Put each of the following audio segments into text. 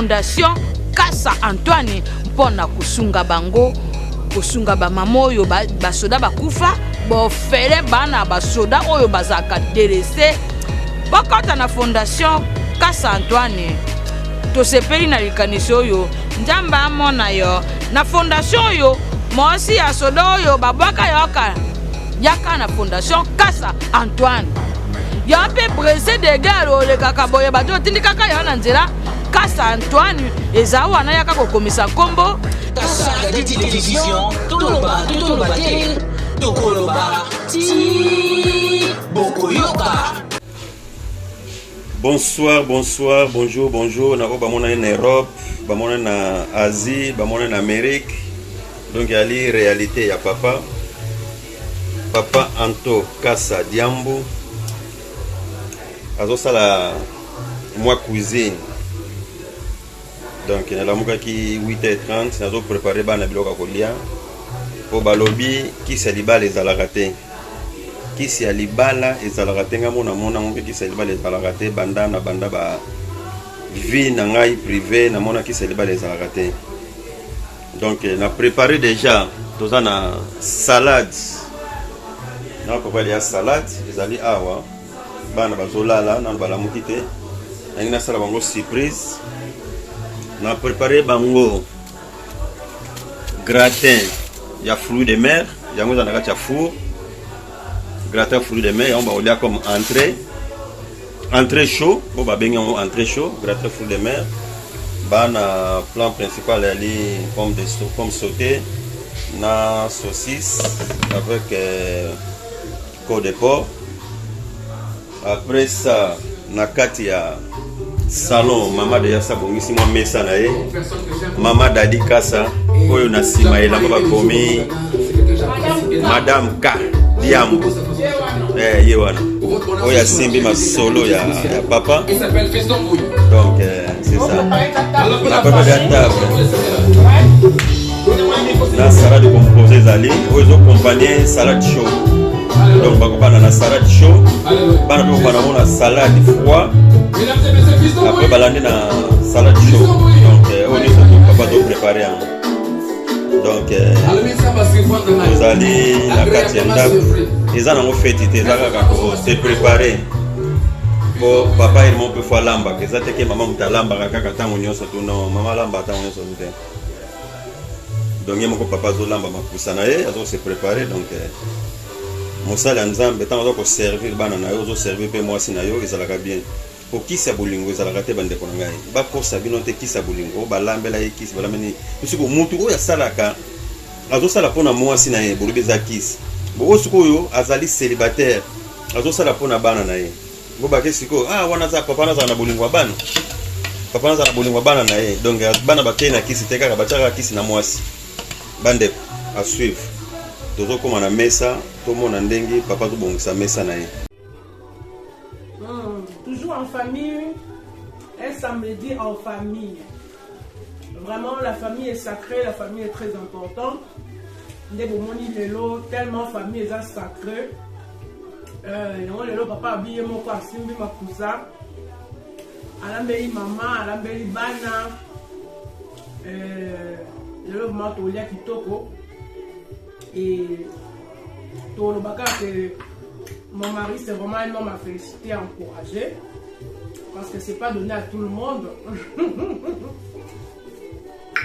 fondation Kasa Antoine mpona kusunga bango kusunga ba mama oyo ba soda bakufa bofele bana ba soda oyo bazaka derese bakota na fondation Kasa Antoine to sepeli na likanisi oyo njamba amona yo na fondation oyo mosi ya soda oyo babwaka yoka yaka na fondation Kasa Antoine ya pe brese de guerre le kaka boye bato tindikaka yo na nzela Kasa Antoine ezawa na yaka kokomisa kombo Kasa de télévision toloba te tokoloba ti bokoyoka. Bonsoir, bonjour. Nako bamona en Europe, bamona na Asie, bamona en Amérique. Donc yali réalité ya papa Anto Kasa Diambo. Azo sala moi cuisine. Donc na lamuka ki 8h30 nazo préparer bana biloko kolia. Po balobi ki salibala ezalaka te. Kisi ya libala ezalaka te nga mona mpe kisi ya libala ezalaka te banda ba vie na ngai privé na mona kisi ya libala ezalaka te. Donc na préparé déjà toza na salade na préparé ya salade ezali awa bana bazolala na balamuki te na sala bango surprise na préparé bango gratin ya fruits de mer yango za na kati ya four gratin fruits de mer on va olia comme entrée chaud bon ba bengi entrée chaud gratin fruits de mer bana plan principal ali pomme sautée na saucisse avec côte de porc. Après ça na kati ya salon mama de yasa bongisi mo mesa na ye mama Dadi Kasa oyo na sima ela ba komi Madame K Diambo ye wana oya simbi masolo ya papa. Donc c'est ça la papa de table la salade composée zali oyo accompagner salade chaud. Donc bakobana na salade chaud bana ko na salade froid après balandi na salade chaud. Donc on est papa doit préparer donc vous allez la katienda ils en ont fait été là c'est préparé pour papa il m'ont peut fois lamba que ça que maman mutalamba kaka tango nyoso tu non maman lamba tango nyoso tu donc yemo ko papa zo lamba makusa na ye azo se préparer. Donc mosala nzambe tango ko servir bana na yo zo servir pe moi si na yo ezalaka bien pour qui sa bolingo ezalaka te bande ko ngai ba ko sabino te ki sa bolingo ba lambela ye kisi ba lameni usiku mutu oya salaka azo sala pona moi si na ye bolobi za kisi bo usiku yo azali célibataire azo sala pona bana na ye bo ba ke siko wana za papa na za na bolingo bana papa na za na bolingo bana na ye. Donc bana ba ke na kisi te kaka ba chaka kisi na moi si bande à suivre tozo koma na mesa to mona ndenge papa to bongisa mesa na ye. Toujours en famille, un samedi en famille. Vraiment la famille est sacrée, la famille est très importante. Ndebomoni lelo tellement famille est sacrée. Lelo papa habillé mon quoi simbi makusa. Alambeli maman, alambeli bana. Lelo maman tolia kitoko. Et tout le bagage que mon mari c'est vraiment un homme à féliciter, à encourager parce que c'est pas donné à tout le monde.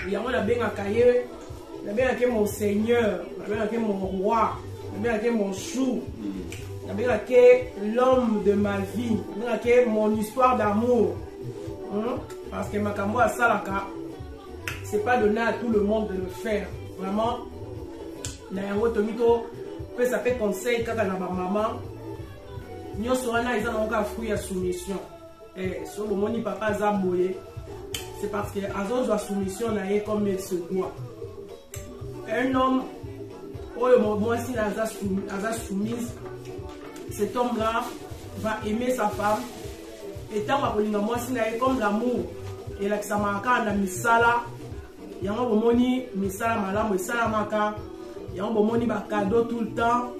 Il y a la bien à cahier, la bien à mon seigneur, la bien à mon roi, la bien à mon chou, la bien à l'homme de ma vie, la bien à mon histoire d'amour. Parce que ma cambo à Salaka, c'est pas donné à tout le monde de le faire. Vraiment. Ça fait conseil quand on a ma maman. Nous sommes un fruit à soumission. Et sur le monde, papa Zaboye, c'est parce que Azos la soumission n'a comme il se doit. Un homme, moi si Azaz soumise, cet homme-là va aimer sa femme. Et tant que moi si n'a comme l'amour. Et là que ça m'a quand on a mis ça là, il y a un moment mis ça là, madame, ça là maka. Il y a un moment où cadeau tout le temps,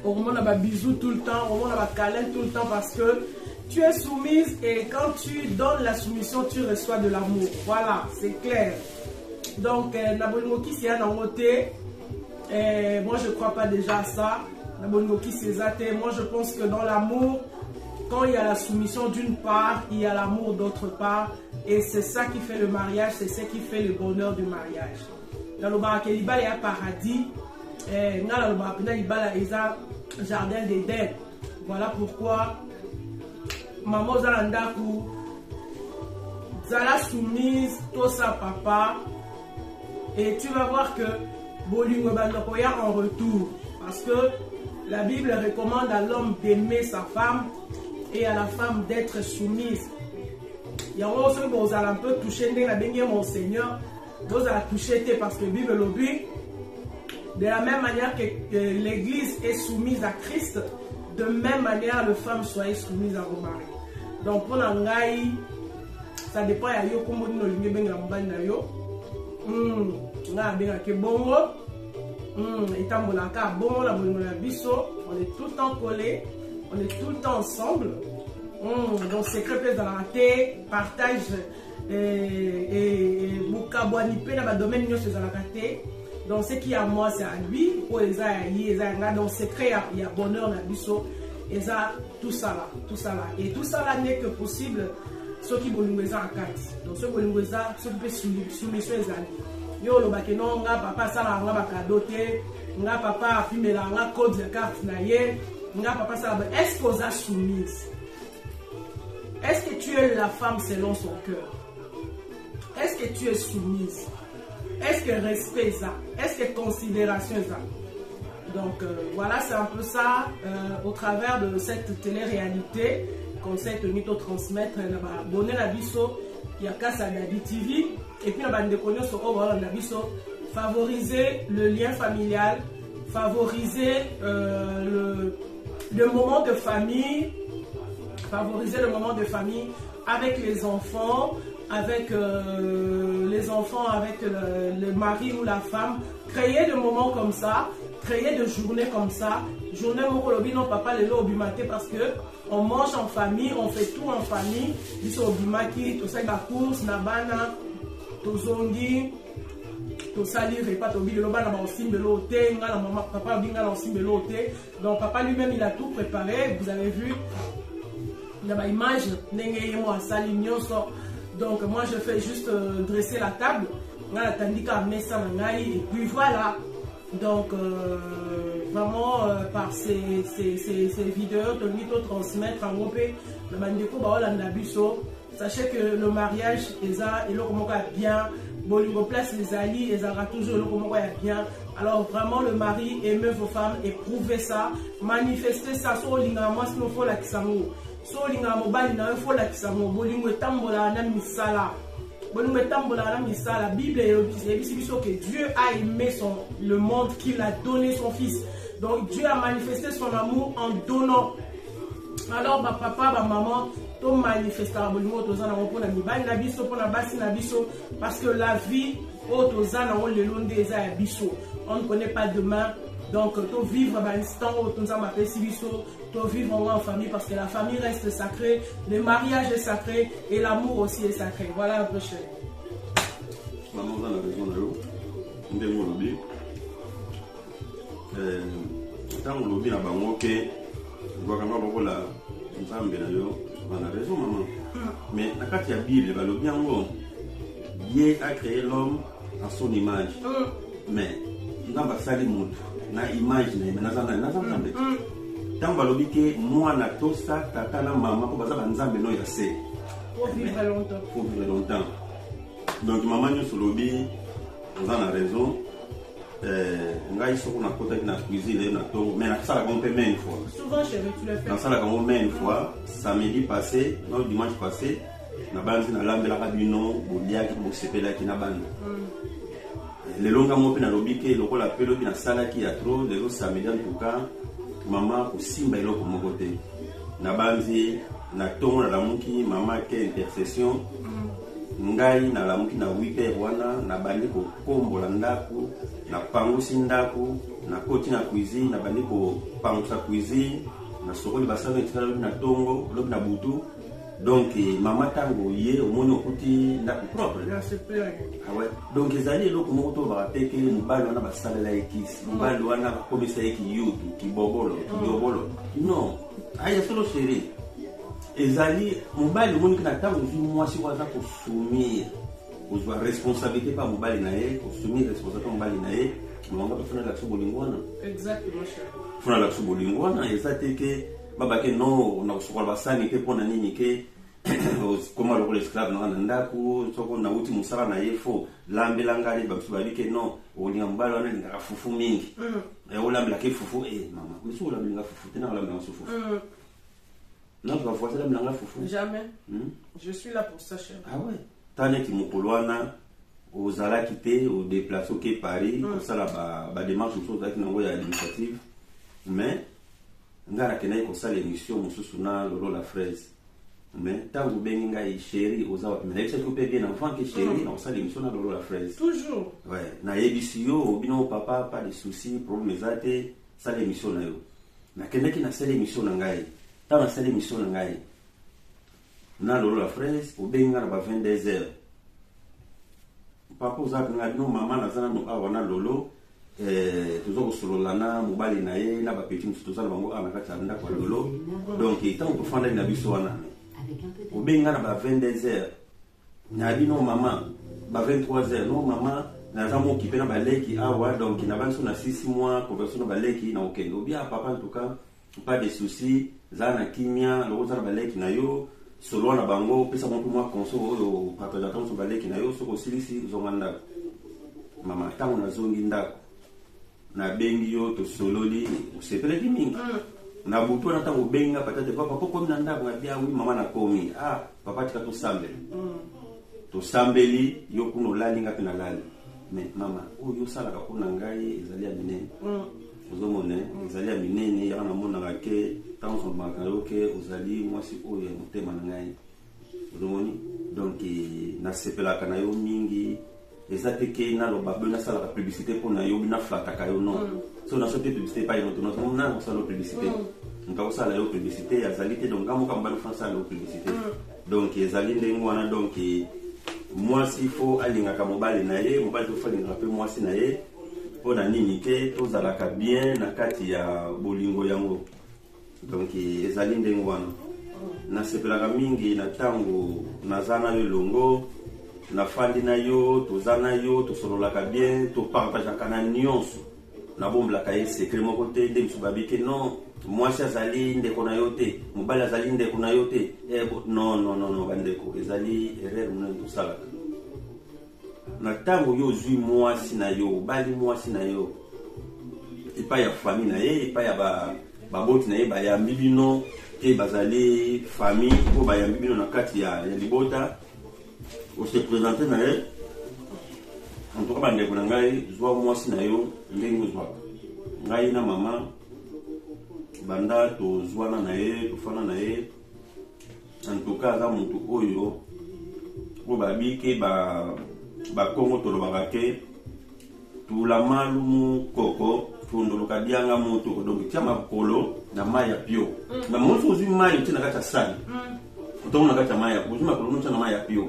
au moment où bisous tout le temps, au moment où câlin tout le temps parce que tu es soumise et quand tu donnes la soumission, tu reçois de l'amour. Voilà, c'est clair. Donc, Nabolimoki, c'est un amoté. Moi, je ne crois pas déjà à ça. Nabolimoki, c'est athée. Moi, je pense que dans l'amour, quand il y a la soumission d'une part, il y a l'amour d'autre part. Et c'est ça qui fait le mariage, c'est ça qui fait le bonheur du mariage. Dans le bar, il y a un paradis. Dans le bar, il y a un jardin d'Éden. Voilà pourquoi maman Zalandaku, Zala soumise, tout ça papa. Et tu vas voir que Bolingo Bandokoya en retour. Parce que la Bible recommande à l'homme d'aimer sa femme et à la femme d'être soumise. Il y a aussi que vous allez un peu toucher mon Seigneur. Vous allez toucher parce que la Bible le dit. De la même manière que l'Église est soumise à Christ, de même manière les femmes soient soumises à vos maris. Donc pour l'angaï, ça dépend de yo comment nous le benga mbana yo. Nga benga ke bongo. Etambolaka bongo la bongo la biso, on est tout le temps collés, on est tout le temps ensemble. Donc secret dans la thé, partage et bukabwani pe na ba domaine nyos dans la thé. Donc ce qui est à moi, c'est à lui. Pour les donc secret, il y a bonheur dans biso. Et ça, tout ça là, tout ça là. Et tout ça là n'est que possible ceux qui veulent nous en carte. Donc ceux qui veulent nous ceux qui peuvent soumission les amis. Yo le bakeno nga papa ça là nga bakadoté, nga papa filmer là nga code de carte na ye, nga papa ça. Est-ce que vous êtes soumise? Est-ce que tu es la femme selon son cœur? Est-ce que tu es soumise? Est-ce que respect ça? Est-ce que considération ça? Donc voilà, c'est un peu ça au travers de cette télé-réalité qu'on s'est tenu de transmettre. Abonner la biso, il y a Kassa Dadi TV. Et puis, favoriser le lien familial, favoriser le moment de famille, avec les enfants, avec le mari ou la femme. Créer des moments comme ça, créer des journées comme ça. Journée Mokolobi, non papa, le obimate parce que on mange en famille, on fait tout en famille. Ils sont obimaki, tout ça, la course, nabana. Tozongi, tosali repas tobi le loba na ba osimbelo te nga la maman papa binga na osimbelo te. Donc papa lui-même il a tout préparé, vous avez vu na ba image ndenge mo asali nyonso. Donc moi je fais juste dresser la table nga la tandika mesa na ngai et puis voilà. Donc vraiment par ces vidéos to transmettre en groupe na bandeko ba olanda biso. Sachez que le mariage est le comment bien, Bolingo place les alliés, ils aura toujours le comment bien. Alors vraiment le mari aimez vos femmes et prouvez ça, manifestez ça sur l'ingama sinon faut la kisango. Sur l'ingama bali na faut la kisango. Bolingo tambola na misala. Bolingo tambola na misala. Bible est que Dieu a aimé le monde qu'il a donné son fils. Donc Dieu a manifesté son amour en donnant. Alors ma papa, ma maman manifester parce que la vie on ne connaît pas demain, donc to vivre l'instant to vivre en famille parce que la famille reste sacrée, le mariage est sacré et l'amour aussi est sacré. Voilà un peu cher. Maman dans la raison de l'eau, ndemo lobi tant lobi na bango ke doit quand même la nzambe na yo. On a raison, maman. Mais quand il y a Bible, Dieu a créé l'homme à son image. Mais dans la salle na image tant que moi na tosa tata na maman pour baza nzambe no ya se. Pour vivre longtemps. Pour vivre longtemps. Donc maman nous sur lobby, on a raison. Ngai soko na kota na cuisine na to mais na sala comme une fois. Souvent chérie tu le fais. Na sala comme une fois, samedi passé, non dimanche passé, na banzi na lambe la kabino, bolia ki bosepela ki na banda. Le longa mo pe na lobike lokola pelo bi na sala ki ya trop, le samedi en tout cas, maman ko simba iloko mo côté. Na banzi na tongo na lamuki maman ke intercession. Ngai na lamuki na wipe wana na bandi ko kombola ndako na pangusi ndako na koti na cuisine na bandi ko pangusa cuisine na sokoli basala etikala lobi na tongo lobi na butu donc mama tango ye omoni okuti ndako propre donc ezali eloko moko to bakapeke mobali wana basalela ekisi mobali wana bakomisa ye kiyutu kibobolo kiyobolo non aya solo chéri ezali mobali omoni na ntango ozwi mwasi oyo aza kosumir ozwa responsabilité pa mobali na ye kosumir responsabilité mobali na ye mawanga mpe fonala biso bolingo wana fonala biso bolingo wana eza te ke babake no na kosokola basani te mpo na nini ke koma lokola esclave na wana ndako soko nauti mosala na ye fo lambelangali babiso babike non olinga mobali wana alingaka fufu mingi olambelaka fufu mama miso olambelinga fufu te nakolambelanga so fufu non tu vas voir ça dans la foufou jamais je suis là pour ça cher ah ouais taneti mokolo wana ozalaki te au déplacer au Paris kosala ba démarche mosusu ozalaki nango ya administrative mais nga nakendaki kosala émission mosusu na lolo la fraise mais ntango obengi ngai chéri oza wapi mais nayebisaki mpe bien avant ke chéri na kosala émission na lolo la fraise toujours ouais nayebisi yo obino papa pas de soucis problème eza te sala émission na yo nakendaki nasala émission na ngai ntango nasala émission na ngai na lolo la fraise obengi nga na ba 22h papa oza nga bino mama naza nano awa na lolo toza kosolola na mobali na ye na bapeti mosusu toza na bango awa na kati ya ndako ya lolo donc ntango tofandaki na biso wana obengi nga na ba 22h na bino mama ba 23h no mama naza mokipe na baleki awa donc na banso na 6 mois conversion na baleki na okende obia papa en tout cas pas de soucis za na kimia loko za na baleki na yo solo na bango pesa mo mwa konso oyo partage atanso baleki na yo soko silisi zonga ndako mama tango na zongi ndako na bengi yo to sololi usepeleki mingi na butu na tango benga patate papa poko na ndako ngabia wi mama na komi papa tika to sambeli to sambeli yo kuno lali ngapi na lali mais mama oyo sala ka kuna ngai ezali ya minene ozomone ezali ya minene ya na mona ngake tango so makayoke ozali mwasi oyo motema na ngai ozomoni donc na sepelaka na yo mingi ezate ke na lo babwe na sala ka publicité pour na yo bina flataka yo non so na sote publicité pas yo non non na sala publicité nka sala yo publicité ya zalité donc ngamo ka mbalo français la publicité donc ezali ndengo wana donc mwasi fo alingaka mobali na ye mobali to falinga pe mwasi na ye pona nini ke tozalaka bien na kati ya bolingo yango donc ezali ndengo wana nasepelaka mingi na tango nazana yo longo na fandi na yo tozana yo tosololaka bien topartageaka na nyonso nabombelaka ye secret moko te nde misu babike non mwasi azali ndeko na yo te mobali azali ndeko na yo te non bandeko ezali erreur monene tosalaka na tango yo ozwi mwasi na yo obali mwasi na yo epai ya famille na ye epai ya baboti na ye bayambi bino te bazali famille po bayambi bino na kati ya libota ose présente na ye en tout cas bandeko na ngai zwa mwasi na yo ndenge ozwaka ngai na mama banda tozwana na ye tofana na ye en tout cas aza motu oyo po babike bakongo tolobaka ke tula malumu koko tondoloka dianga moto donc tia makolo na mai ya pio na moto ozwi mai tina kati ya sani otomona kati ya mai ya ozwi makolo tina na mai ya pio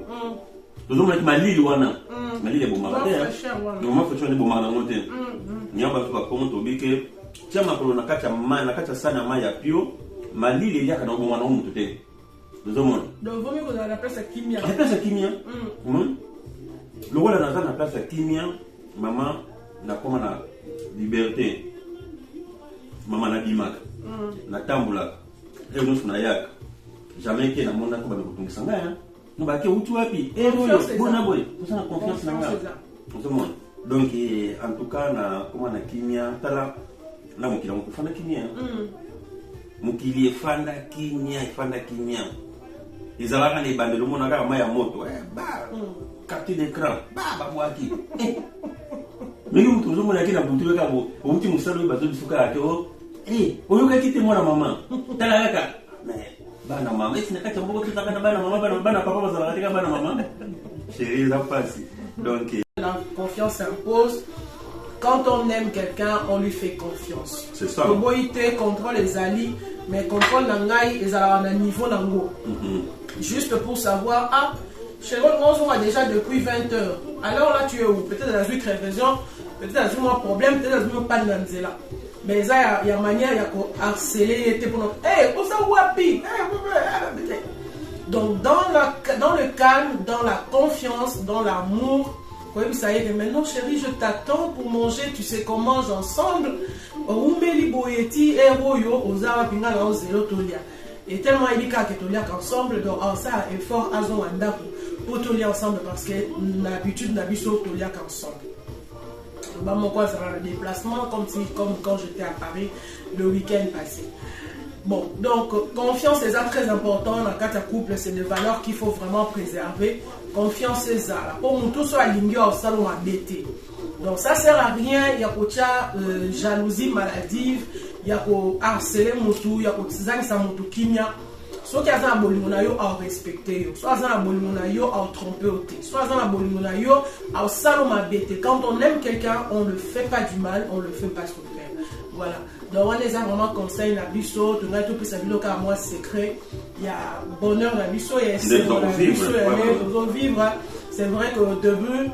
tozomona malili wana malili bomaka te no mafecho ni bomaka ngo te nyamba tu bakongo tobike tia makolo na kati ya mai na kati ya sani ya mai ya pio malili yaka na bomaka ngo moto te tozomona donc vaut mieux qu'on a la place à kimia le rôle dans la place à kimia maman na koma na liberté maman na bimaka na tambula eno na yaka jamais que na mona ko ba kutungisa ngaya no ba ke uti wapi ero bona boy ça na confiance na ngaya ozomona donc en tout cas na koma na kimia tala na mukila mukufana kimia mukili fanda kimia izalaka ni bandelo mona kaka maya moto capture d'écran babwaki mingi mutu ozomona yake na butu weka bo obuti musalo bazo bisuka yake oyoka kite mwana mama tala kaka bana mama esi nakati mboko tutaka bana mama bana papa bazala katika bana mama chérie ça passe donc la confiance s'impose. Quand on aime quelqu'un, on lui fait confiance. C'est ça. Le boïté contrôle les alliés. mais contrôle nangai et à un niveau nango. Juste pour savoir, ah, chez nous, on a déjà depuis 20 heures. Alors là, tu es où? Peut-être dans une révision, peut-être dans un problème, peut-être dans un pas de nanzela. Mais ça, il y a manière, il y a harceler, pour notre. Hey, on s'en wapi. Donc, dans le calme, dans la confiance, dans l'amour, oui, ça y est, maintenant, chérie, je t'attends pour manger, tu sais qu'on mange ensemble. Et tellement il y a que ensemble, donc ça est fort à pour tout lire ensemble parce que l'habitude n'a pas tout lire ensemble. Mon quoi sera le déplacement comme quand j'étais à Paris le week-end passé. Bon, donc confiance c'est ça très important dans le cas de couple, c'est des valeurs qu'il faut vraiment préserver. Confiance c'est ça. Pour nous tous soit ligne au salon à BT. Donc ça sert à rien, il y a jalousie maladive, il y a harceler mutu, il y a zangisa mutu kimia. Soit qu'il y a un bolimonayo à respecter, soit il y a un bolimonayo à tromper au thé, soit il y a un bolimonayo à salon à BT. Quand on aime quelqu'un, on ne fait pas du mal, on ne le fait pas souffrir. Voilà. Donc on les a vraiment conseillé la biso, tu as tout pour sa vie car moi secret, il y a bonheur la biso et c'est vivre. C'est vrai qu'au début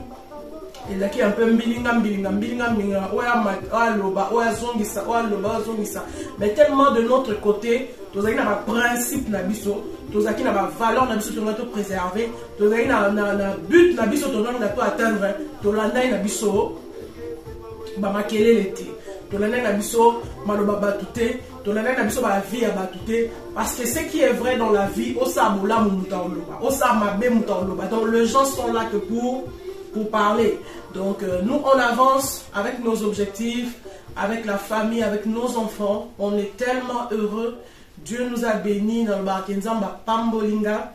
il y a un peu bilinga, mais tellement de notre côté, tous les principe na biso, tous les valeur na biso to préserver, tous les but na biso to atteindre, to la na biso ba makele l'été. Parce que ce qui est vrai dans la vie, donc les gens sont là que pour parler. Donc nous on avance avec nos objectifs, avec la famille, avec nos enfants. On est tellement heureux. Dieu nous a bénis dans le Barakenzamba Pambolinga.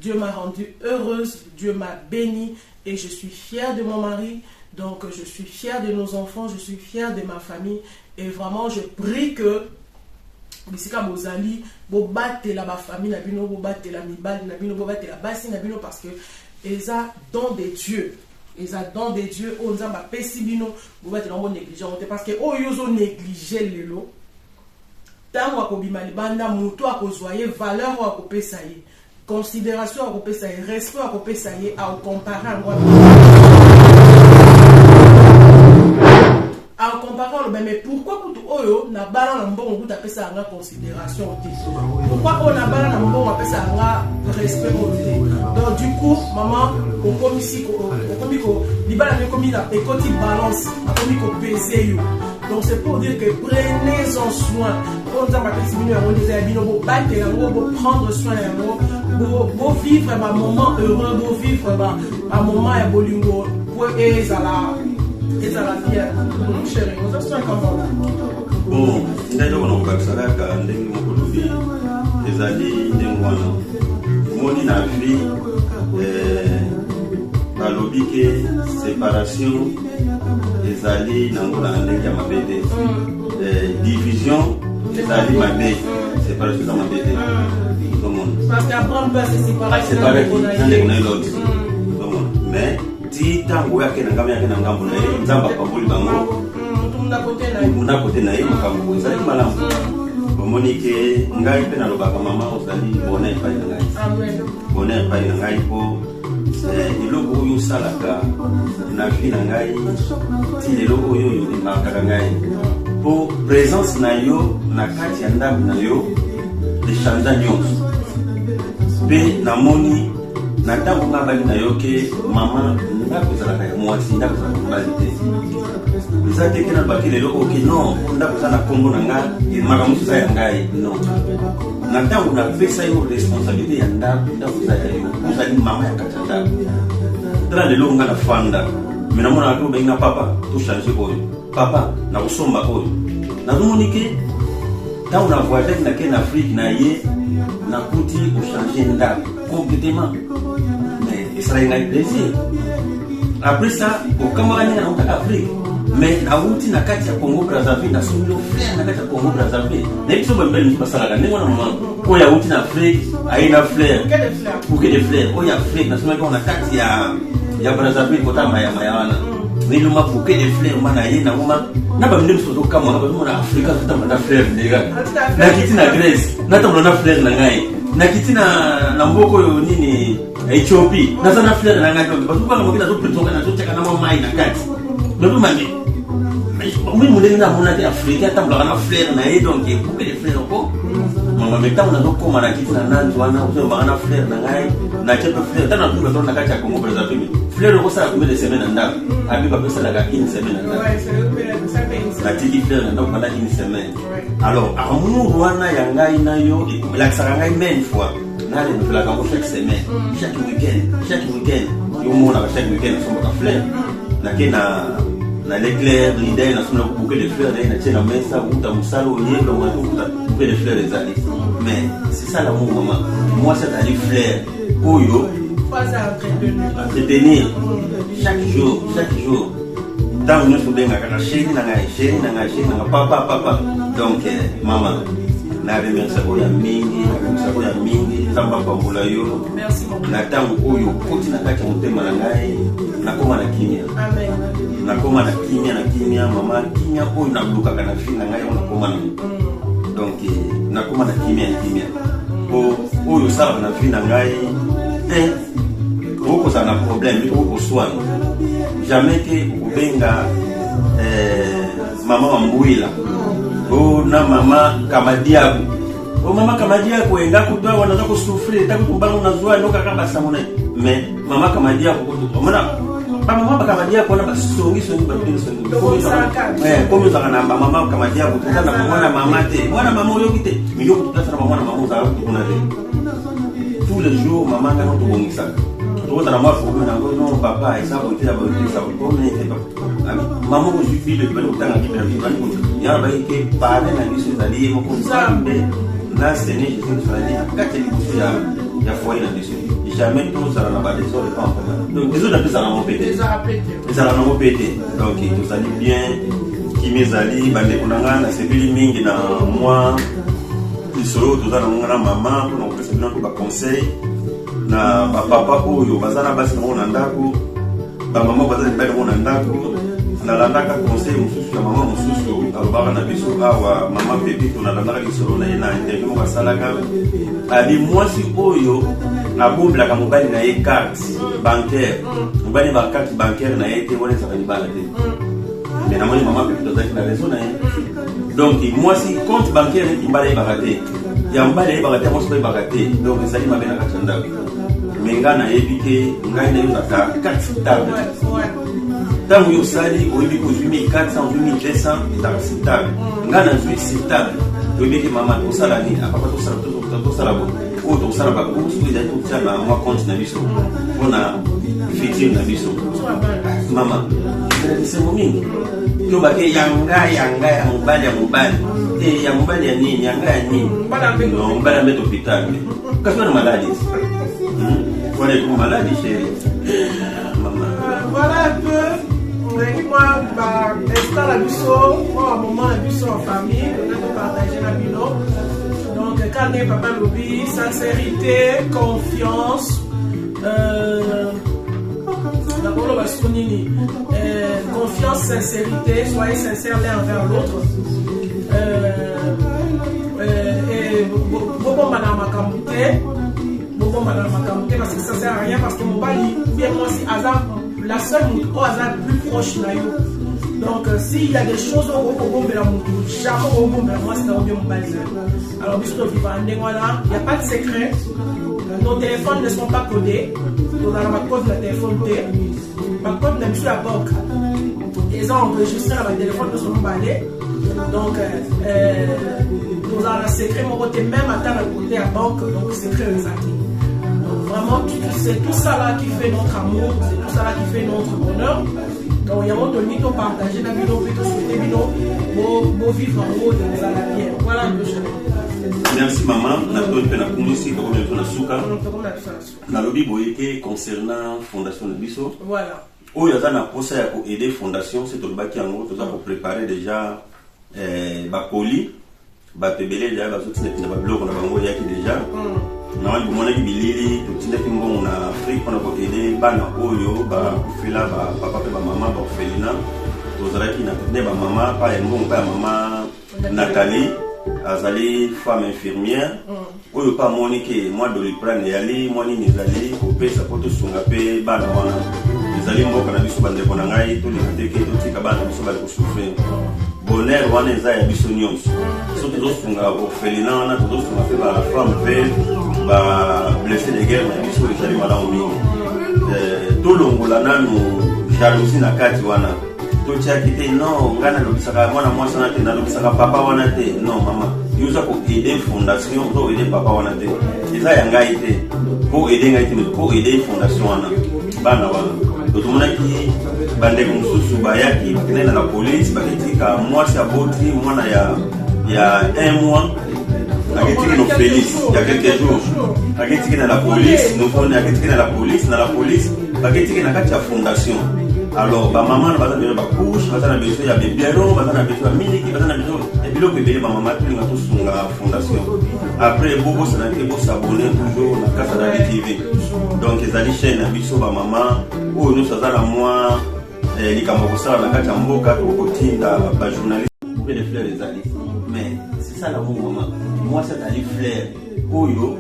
Dieu m'a rendue heureuse, Dieu m'a bénie et je suis fière de mon mari. Donc je suis fière de nos enfants, je suis fière de ma famille et vraiment je prie que bisika bozali bobate la famille na bino bobate la mibali na bino bobate la basi na bino parce que eza don de Dieu. Eza don de Dieu o nzamba pesi bino bobate na mo négliger parce que o yozo négliger lelo tango akobima libanda muto akozwaye valeur akopesa ye considération akopesa ye respect akopesa ye a comparer à moi. En comparant, mais pourquoi Oyo n'a pas un bon goût d'appeler ça en considération? Pourquoi on n'a pas un bon goût d'appeler ça en respect? Donc, du coup, maman, on comme ici, balance, donc, c'est pour dire que prenez-en soin. On a prendre soin de vous, vivre un moment heureux, vous vivre un moment bolingo, pour et ça va bien. Chérie, on se sent comment? Bon, il y a des gens qui ont des alliés, des moines. Moi, dans la vie, la logique, séparation, des alliés, division, des alliés, séparation, dans ma BD. Parce qu'après, on peut se séparer. Séparer, mais si tango yake na ngam yake na ngambo na yeye nzamba pamboli bango muna kote na yeye makambo ezali malamu bomonike ngai pe na lobaka mama ozali bona epai na ngai bona epai na ngai po eloko oyo osalaka na vie na ngai ti eloko oyo olimaka ngai po présence na yo na kati ya ndako na yo echangea nyonso pe namoni na ntango nga bali na yo ke mama ndako ezalaka ya mwasi ndako ezalaka mobali te eza teke na baki lelo oke non ndako eza na nkombo na nga makambo eza ya ngai non na ntango napesa yo responsabilité ya ndako eza ya yo ozali mama ya kati ya ndako tala lelo nga na fanda me namona ake obengi na papa tochange oyo papa na kosomba oyo nazomoni ke ntango na voyage nake na afrique na ye nakuti ochange ndako complètement. Mais il sera un plaisir. Après ça, au Cameroun, on a Afrique. Mais la route na kati ya Congo Brazzaville na solo frère na kati ya Congo Brazzaville. Na biso ba mbele mpasala ka ndenge na mama. Ko ya route na Afrique, aina fleur. Pour que des fleurs. O ya Afrique na solo na kati ya Brazzaville kota maya wana. mais le m'a bouquet de fleurs mana ye na moma na ba mnem so kama na ba mona Afrika tout na fleurs ndega na kiti na Grèce na tambo na fleurs na ngai na kiti na mboko yo nini Ethiopie na sana fleurs na ngai donc ba ko na zo plutôt na zo cheka na mama ina kati donc mami mais mo ndenge na mona de Afrika tambo na fleurs na ye donc bouquet de fleurs ko mama meta na zo koma na kiti na nanzo wana zo ba na fleurs na ngai na chepe fleurs tana tu ba na kati ya Congo Brazzaville fleurs ko ça combien de semaines ndaka abi ba pesa la une semaine ndaka la tiki fleurs ndaka pendant une semaine alors amour wana ya ngai na yo la saranga une fois na le la quand chaque semaine chaque week-end yo mona chaque week-end so ba fleurs na kena na l'éclair l'idée na sona bouquet de fleurs na tena mesa uta musalo yendo wa uta bouquet de fleurs ezali mais c'est ça l'amour maman moi c'est aller fleurs oyo entretenir chaque jour tant nous sommes bien à chérie na papa donc maman na remercie ko ya mingi tamba pambola yo merci mon na tango oyo koti na kati motema na ngai na koma na kimia amen na koma na kimia mama kimia oyo na bluka kana fina ngai na koma na donc na koma na kimia oyo sala na fina ngai oko ça na problème oko soin jamais que ubenga mama Mbuila na mama Kamadiaku mama Kamadiaku enga kutoa wanaanza kusufria tako tumbana unazua ndoka kama samuna mais mama Kamadiaku mona mama Kamadiaku na basongi comme ça na mama Kamadiaku tena mwana mama te mwana mama yo kite miyo kutata mwana mama za kuna tous les jours mama ngano tubongisa tout à moi pour non papa et ça vous dire ça vous comme maman vous suffit de venir dans la vie il y a ba que parler na biso zali mo ko zambe na sene je suis allé à quatre niveaux ya foyer na biso jamais tout ça na ba des autres pas donc les autres ça na mon pété ça na mon pété donc tout ça bien qui mes ali bande kunanga na sebili mingi na moi isolo tout ça na maman pour nous président pour ba conseil na papa oyo bazana basi na ndako ba mama bazana bali na ndako na landaka conseil mususu ya mama mususu alobaka na biso awa mama pepito na landaka lisolo na yena interview mo basalaka ali mwasi oyo abombelaka mobali na ye carte bancaire mobali ba carte bancaire na ye te wala sa bala te mais na mama pepito zaki na raison na ye donc mwasi compte bancaire qui mbala ba te ya mbala ye ba te mwasi ba te donc ezali mabena katanda menga na ebike ngai na yo za carte stable tango yo sali oyebi ko 2400 2200 est acceptable ngana nzui acceptable oyebi ke mama tosala ni apapa tosala bo o tosala ba course ko ezali tosala moi compte na biso mpona futur na biso mama c'est momingi yo ba ke yanga ya mobali ya mobali ya nini yanga ya nini mbala mbeto hôpital kasi na maladie voilà une maladie chérie voilà un peu moi instant la biso moi moment la biso en famille on a partagé la bilo donc quand on est papa lobby sincérité confiance d'abord le bastonini confiance sincérité soyez sincères l'un envers l'autre et beaucoup madame Makamouté parce que ça sert à rien parce que mon bali bien moi si hasard la seule au hasard plus proche na yo donc s'il y a des choses au bombe la moutou jamais au bombe moi c'est au bien mon bali alors puisque vivant voilà il y a pas de secret nos téléphones ne sont pas codés nous allons ma code le téléphone ma code même sur la banque ils ont enregistré le téléphone de son balai donc nous allons le secret mon côté même à la côté à banque donc secret exact. Vraiment, c'est tout ça là qui fait notre amour, c'est tout ça là qui fait notre bonheur. Donc, il y a un mytho partagé, la vidéo, plutôt souhaiter, beau vivre en haut de la pierre. Voilà un peu je merci maman, na tout pe na kumisi ko me na suka. Na lobi boyeke concernant fondation de biso. Voilà. O ya na posa ya ko aider fondation, c'est to baki en gros, to za pour préparer déjà ba poli, ba tebele déjà ba zoti na ba blog na bango yaki déjà. na wali monaki bilili totindaki mbongo na Afrique mpona koede bana oyo bakufela bapapa mpe bamama baorphelinat tozalaki na ne bamama pa ya mbongo pa ya mama Nathalie azali femme infirmière oyo pa amoni ke mwa Doliprane eyali mwa nini ezali kopesa po tosunga mpe bana wana ezali mboka na biso bandeko na ngai tolinga te ke totika bana biso bali kosouffrir bonheur wana eza ya biso nyonso so tozosunga orphelinat wana tozosunga mpe bafemme mpe bablessé de guerre na biso ezali malamu mingi tolongola nanu jalousie na kati wana totiaki te non ngai nalobisaka mwana mwasi wana te nalobisaka papa wana te non mama yoza koede fondation to ede papa wana te eza ya ngai te po ede ngai te po ede fondation wana bana wana totomonaki bandeko mosusu bayaki bakendaki na la police baketika mwasi aboti mwana ya 1 mois aketiki no Félix ya quelques jours aketiki na la police nofone aketiki na la police baketiki na kati ya fondation. Alors bamama na baza besoin bakouche baza na besoin ya biberon baza na besoin ya miliki baza na besoin ya biloko ebele bamama tolinga tosunga fondation après bobosana te bosabone toujours na kasa na TV donc ezali chaîne na biso bamama oyo nyonso aza na mwa likambo kosala na kati ya mboka tokotinda bajournaliste mpe de fleurs ezali mais c'est ça l'amour maman moi c'est ali fleur oyo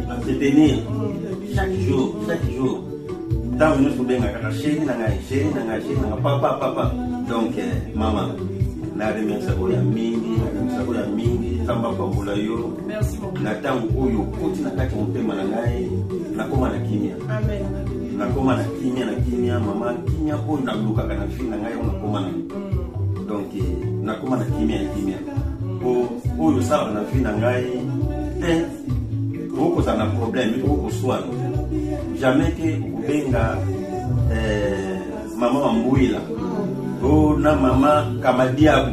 entretenir chaque jour tant que nous sommes bien à chérie nanga papa donc maman na remercie ko ya mingi tamba pambola yo merci beaucoup na tango oyo koti na kati motema na ngai na koma na kimia amen na koma na kimia mama kimia oyo na luka kana fina ngai na koma na donc na koma na kimia oyo ça na fina ngai oko za na problème oko soin jamais que ubenga mama Mbuila na mama Kamadiaku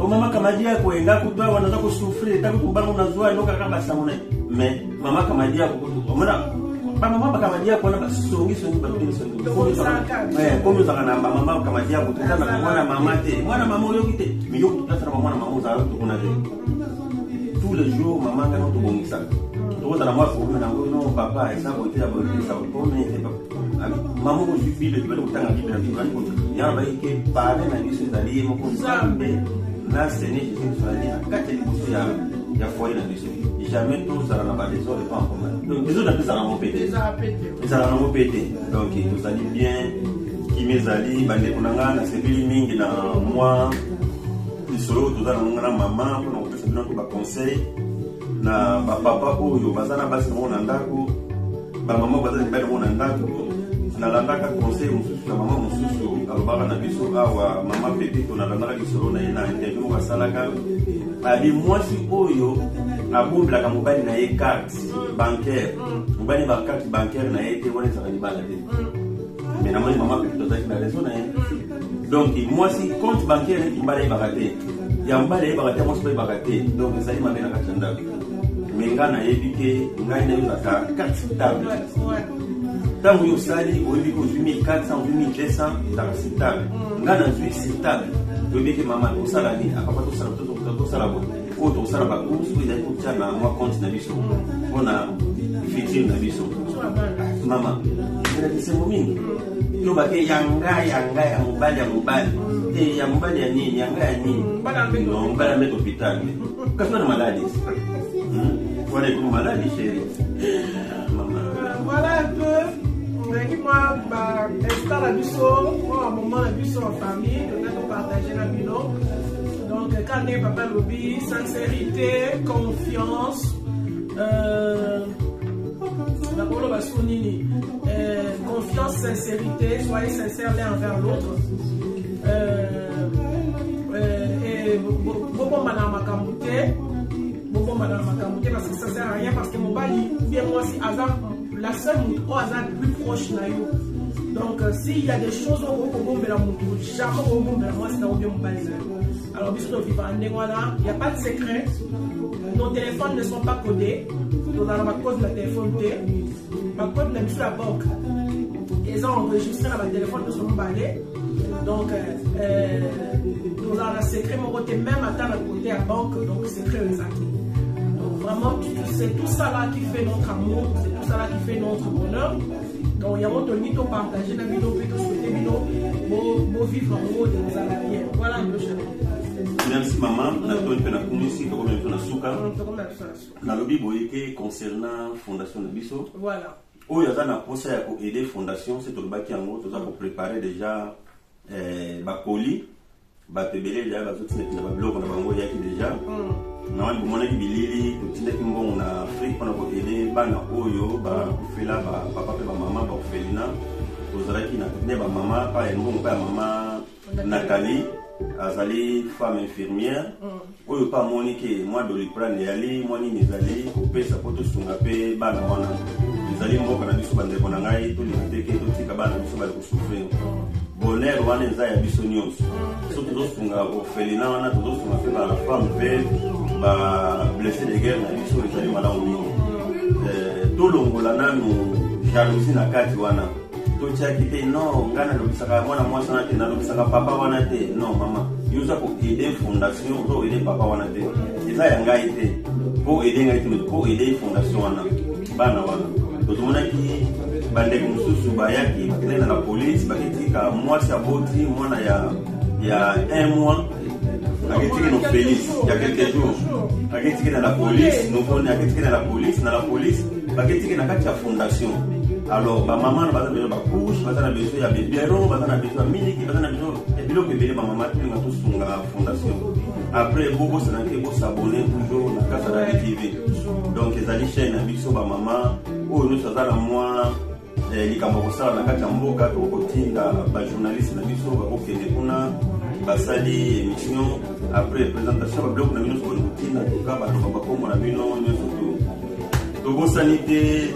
mama Kamadiaku enga kutwa wanaza kusufrir taku kubangu na zwa inoka kaba samune mais mama Kamadiaku omona mama Kamadiaku na basongi comme ça kana mama Kamadiaku tena na mwana mama oyo kite miyo kutasa na mwana mama za to kuna tous les jours mama kana to bongisa to za na mwa ko na ngo papa esa ko tia bo esa ko ne maman ko jubi le belo tanga kibela kibela ko ya ba ke pare na biso zali mo ko zambe na sene je zali akate biso ya foi na biso jamais tout ça na ba des autres pas en commun donc les autres ça na mo pété donc nous allons bien qui mes ali bande kunanga na sebili mingi na moi isolo tozana ngana mama pour nous faire notre conseil na ba papa oyo bazana basi na ndako ba mama bazana na ndako na landaka conseil mususu na mama mususu alobaka na biso awa mama pepe to na landaka kisolo na ina interview basalaka abi mwasi oyo abombelaka mobali na ye carte bancaire mobali ba carte bancaire na ye te wana ezaka libala te mais namoni mama pepe tozalaki na raison na ye donc mwasi compte bancaire eki mbala yebaka te ya mbala yebaka te mwasi bayebaka te donc ezali mabe na kati ya ndako mais nga nayebi ke ngai nayozaka carte stable tango yo sali oyebi ko 2400 2200 ezaka stable nga nazwi stable toyebi ke mama tosala nini apapa tosala bo oyo tosala bacourse oyo ezali kotia na mwa compte na biso mpona futur na biso mama elakisemo mingi yobake yanga ya mobali ya mobali ya nini yanga ya nini mobali amete hôpital kasi wana maladi wana eko maladi chérie mama voilà un peu moi instant la biso moi un moment la biso en famille on a partagé la bilan donc quand on papa lobby sincérité confiance confiance, sincérité, soyez sincères l'un envers l'autre. Et beaucoup madame Makamouté, parce que ça sert à rien, parce que mon bali, bien moi, si hasard, la seule au hasard plus proche naïo. Donc s'il y a des choses au jamais moi c'est dans bien mon bali. Alors bisous de vivre il n'y a pas de secret. Nos téléphones ne sont pas codés. Nous avons ma code de téléphone ma code même sur la banque. Ils ont enregistré dans le téléphone de son balai. Donc nous avons un secret mon côté même à la côté à banque donc secret exact. Donc Vraiment, c'est tout ça là qui fait notre amour, c'est tout ça là qui fait notre bonheur. Donc, il y a mon toni to partager la vidéo, puis to souhaiter beau vivre en haut de nos alliés. Voilà un peu chez nous. Merci maman. Na to pe na kunisi ko me na suka. Na lobi boyeke concernant fondation de biso. Voilà. Oyo aza na posa ya ko aider fondation, c'est to baki yango to za ko préparer déjà ba colis, ba tebele déjà ba zoti na ba blog na bango yaki déjà. Na wani monaki bilili to tindaki mbongo na Afrique pona ko aider bana oyo ba kufela ba papa pe ba mama ba kufelina. Ozalaki na ne ba mama pa mbongo pa mama Nathalie azali femme infirmière oyo pa monique moi de liprane yali moi ni nezali ko pesa poto sunga pe bana wana ezali mboka na biso bande bona ngai to liteke to tika bana biso bali ko souffrir bonheur wana eza ya biso nyonso so to sunga orphelinat wana to sunga pe ba femme pe ba blessé de guerre na biso ezali malamu mingi to longola nanu jalousie na kati wana totiaki te non ngana lobisaka mwana mwasi wana te nalobisaka papa wana te non mama yoza ko aider fondation ozo aider papa wana te eza ya ngai te po aider ngai te po aider fondation wana bana wana tozomonaki bandeko mosusu bayaki bakende na police baketika mwasi aboti mwana ya 1 mois aketiki no Félix ya quelques jours aketiki na la police novoni aketiki na la police baketiki na kati ya fondation. Alors, ma maman va dans la couche, va dans la maison, il y a des bureaux, va dans la maison, mini, va dans la maison, et puis l'autre bébé, ma maman, tout le monde sur la fondation. Après, beaucoup s'abonner toujours dans la casa de TV. Donc, les alliés chaînes, abisso, ma maman, ou nous sommes à moi, les camarades, la carte en boca, au côté, la journaliste, abisso, va au Kénépouna, va sali émission. Après, présentation, va bloquer la maison sur le routine, en tout cas, va comme on a vu, non, nous surtout. Donc, sanité,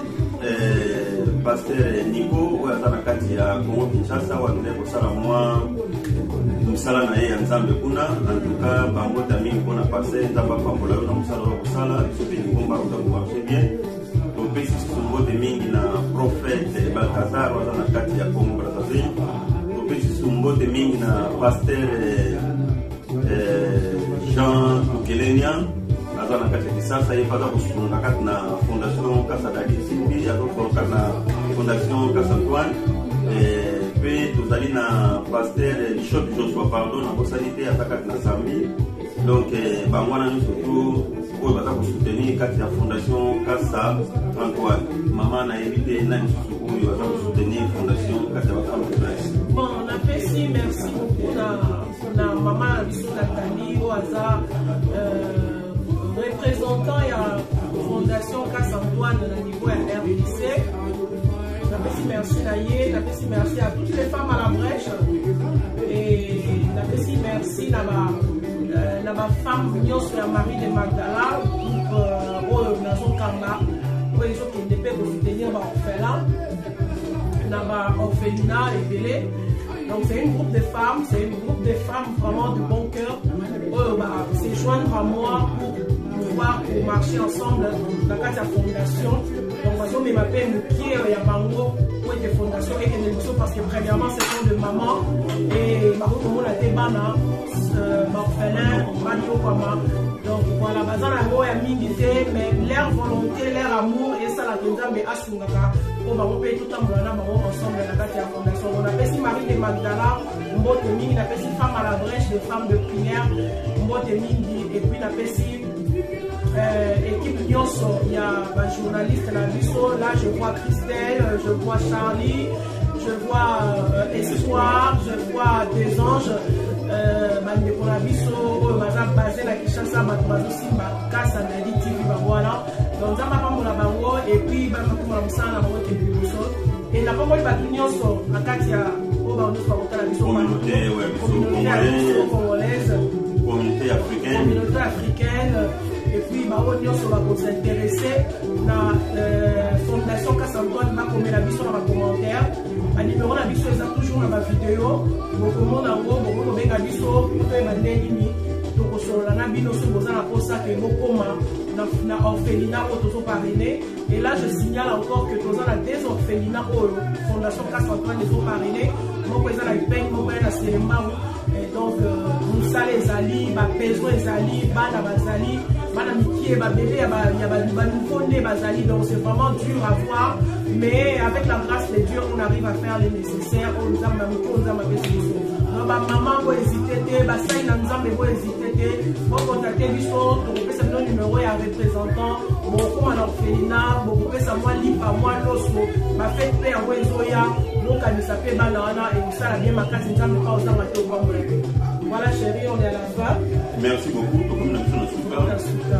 pasteur Nico oyo aza na kati ya Congo Kinshasa wakende kosala mwa mosala na ye ya nzambe kuna antuka bambota mingi mpona pasteur nzambe apambola yo na mosala oyo kosala biso mpe ningomba aza komarche bien topesi sumbote mingi na prophète Balthazar aza na kati ya Congo Brazzaville topesi sumbote mingi na pasteur Jean Tukelenia aza na kati ya Kisasa ye paza kosunga kati na fondation Casa Dadi Simbi azokoka na fondation Casa Antoine pe tozali na pasteur Bishop Joshua pardon na kosali te aza kati na Zambi donc bango wana nyonso tu oyo baza kosoutenir kati ya fondation Casa Antoine mama nayebi te na lisusu oyo aza kosoutenir fondation kati ya bafemme de place. Bon, on apprécie, merci beaucoup na maman biso Nathalie oyo aza représentant ya fondation Casa Antoine na niveau ya RDC. Merci à Naye, merci à toutes les femmes à la brèche et merci à ma femme Nyonso ya Marie de Magdala pour Nazo Kamba pour les gens qui ne peuvent pas soutenir l'orphelin na orphelinat révélé. Donc c'est un groupe de femmes vraiment de bon cœur se joindre à moi pour pouvoir marcher ensemble dans la fondation. Donc je m'appelle Moukier Yabango pour des fondations et des émissions parce que premièrement ce sont des mamans et ma la tébana orphelin Mario Kwama. Donc voilà, bazana ngo ya mingité mais leur volonté, leur amour et ça la Nzambe asungaka pour ba mopé tout amolana bango ensemble dans la fondation. On appelle si Marie de Magdala, mbote mingi na pesi femme à la brèche, des femmes de prière, mbote mingi et puis na pesi équipe Nyonso, il y a un journaliste la biso, là je vois Christelle, je vois Charlie, je vois Espoir, je vois des anges, bandeko la biso, baza basé la Kinshasa, bazo simba Casa Dadi TV, voilà. Donc ça m'a pas mon bango et puis ba kuma musana na moto biso. Et la pombo ba Nyonso, na katia o ba nous pas la biso, communauté congolaise, communauté africaine. Et puis, on va s'intéresser à la fondation Casa Antoine, on va mettre dans les commentaires. Le numéro de la biso est toujours dans la vidéo. Beaucoup de monde en gros, beaucoup de gens qui sont donc, on a mis pour ça que nous avons orphelinat au parrainé. Et là, je signale encore que nous avons des orphelinats au fondation Casa Antoine les parrainés. Nous avons la peine, nous avons la cérémonie. Donc, nous sommes les alliés, nous avons les alliés, nous avons les alliés. bana mikie ba bébé ya ba nouveau né bazali, donc c'est vraiment dur à voir, mais avec la grâce de Dieu on arrive à faire le nécessaire. On nous a donc ba maman bo hésiter te, ba sai na nzambe bo hésiter te, bo contacter biso, donc pesa no numéro ya représentant, bon comme en orphelinat, bon pesa moi lipa moi loso, ba fait pe en wezoya, donc à s'appelle banana et ça la bien ma case nzambe pas aux amato ba mo. Voilà chérie, on est à la fin. Merci beaucoup. Comme nous sommes super.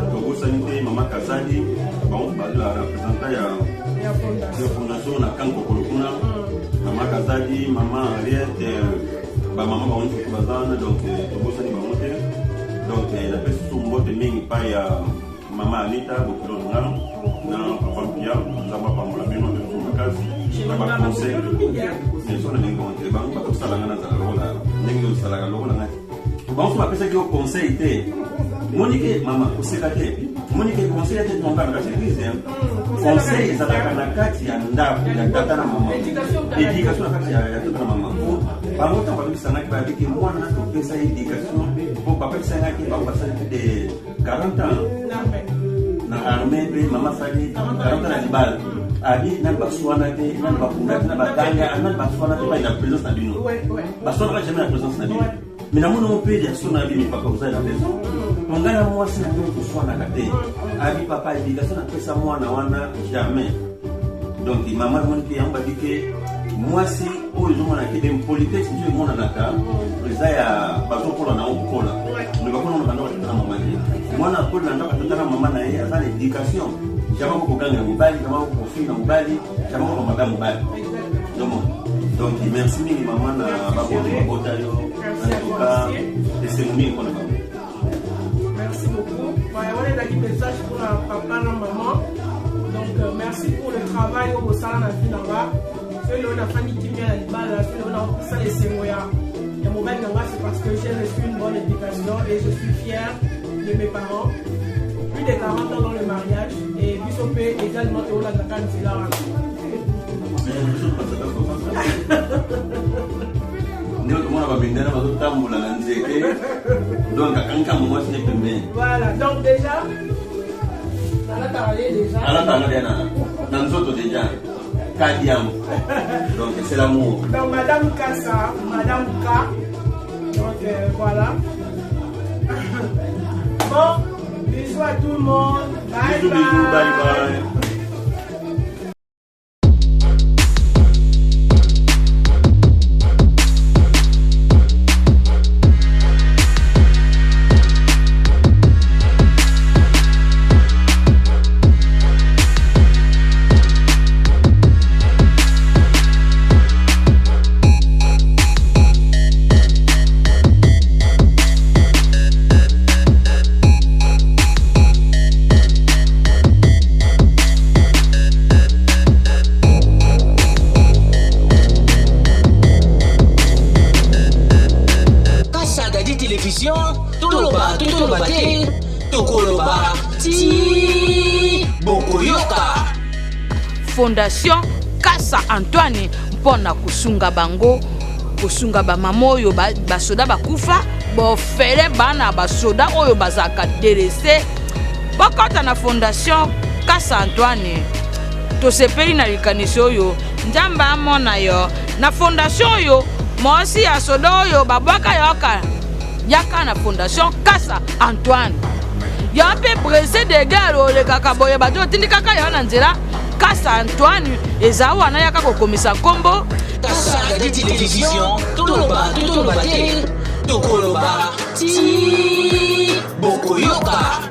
Pour sanité maman Kazali, bon la représentant ya fondation na Kanko Kolokuna. Maman Kazali, maman Henriette, maman Baon Bazana, donc pour sanité maman. Donc la personne mbote mingi pa ya maman Anita Bokilonga na papa Pia, nous avons pas mon ami de Makazi. Na ba conseil. Mais on a bien compté, ba ba ça la ngana za rola. Ningi usala lokola ngati. Bon so apesa ki conseil te. Monique maman useka te. Monique conseil te ton père dans l'église. Conseil za na kati ya ndapo ya tata na mama. Éducation na kati ya tata na mama. Ba mota ba bisa na ba biki mwana na pesa éducation. Pour papa sana ki ba pasa de 40 ans. Na armée pe mama sali 40 ans na libala. Abi na baswana te na bakunda na baganga na baswana te ba ina présence na bino. Baswana jamais la présence na bino. Mais na mon pays de son abi pas comme ça la maison. Mon gars moi c'est na ko swana kate. Abi papa éducation na pesa mwana wana jamais. Donc maman mon qui amba dike moi si o zo mona ke dem politique tu mona naka. Reza ya bazo kola na okola. Ne ba kono na na maman. Mwana ko na ndaka tata maman na ye azali éducation. Jamais ko ganga mobali, jamais ko fina mobali, jamais ko madame mobali. Donc merci mille maman na babota yo. En tout cas, c'est nous qu'on a. Merci beaucoup. Voilà, on est un message pour la papa et la maman. Donc merci pour le travail au salon à Finava. Celui on a famille qui vient à l'Ibala, celui on a ça les Semoya. Et mon mec c'est parce que j'ai reçu une bonne éducation et je suis fière de mes parents. Plus de 40 ans dans le mariage et Bissopé également au la Dakar c'est là. Voilà, donc déjà, on a parlé déjà. Donc c'est l'amour. Donc Madame Kassa, Madame K. Donc voilà. Bon, bisous à tout le monde. Bye Bisous, bye. bisous, bye bye. Fondation Kassa Antoine mpona kusunga bango, kusunga ba mama oyo basoda bakufa, bofele bana basoda oyo bazaka derese. Bakota na Fondation Kassa Antoine tosepeli na likanisi oyo nzambe amona yo na fondation oyo mosi ya soda oyo babwaka yoka yaka na Fondation Kassa Antoine. Ya pe brese de guerre olekaka boye bato tindikaka yo na nzela Kassa Antoine eza wana yaka kokomisa kombo Kassa de télévision toloba te tokoloba ti bokoyoka.